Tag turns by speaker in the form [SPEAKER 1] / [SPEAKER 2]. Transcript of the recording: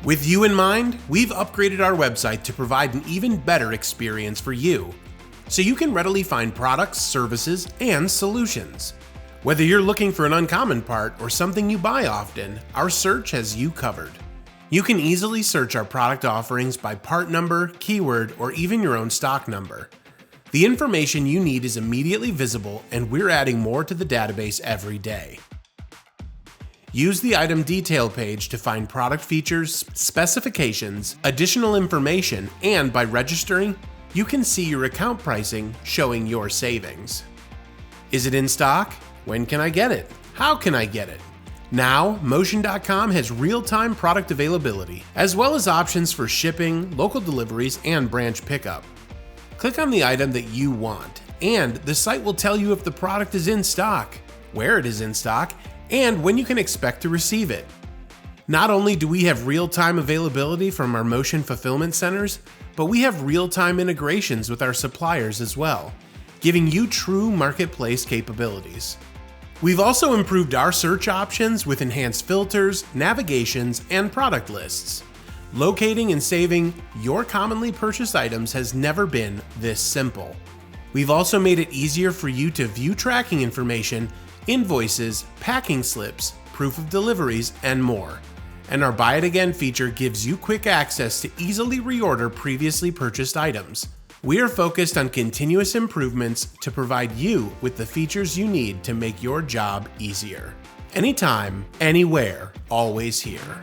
[SPEAKER 1] With you in mind, we've upgraded our website to provide an even better experience for you, so you can readily find products, services, and solutions. Whether you're looking for an uncommon part or something you buy often, our search has you covered. You can easily search our product offerings by part number, keyword, or even your own stock number. The information you need is immediately visible, and we're adding more to the database every day. Use the item detail page to find product features, specifications, additional information, and by registering, you can see your account pricing showing your savings. Is it in stock? When can I get it? How can I get it? Now, Motion.com has real-time product availability, as well as options for shipping, local deliveries, and branch pickup. Click on the item that you want, and the site will tell you if the product is in stock, where it is in stock, and when you can expect to receive it. Not only do we have real-time availability from our Motion fulfillment centers, but we have real-time integrations with our suppliers as well, giving you true marketplace capabilities. We've also improved our search options with enhanced filters, navigations, and product lists. Locating and saving your commonly purchased items has never been this simple. We've also made it easier for you to view tracking information, invoices, packing slips, proof of deliveries, and more. And our Buy It Again feature gives you quick access to easily reorder previously purchased items. We are focused on continuous improvements to provide you with the features you need to make your job easier. Anytime, anywhere, always here.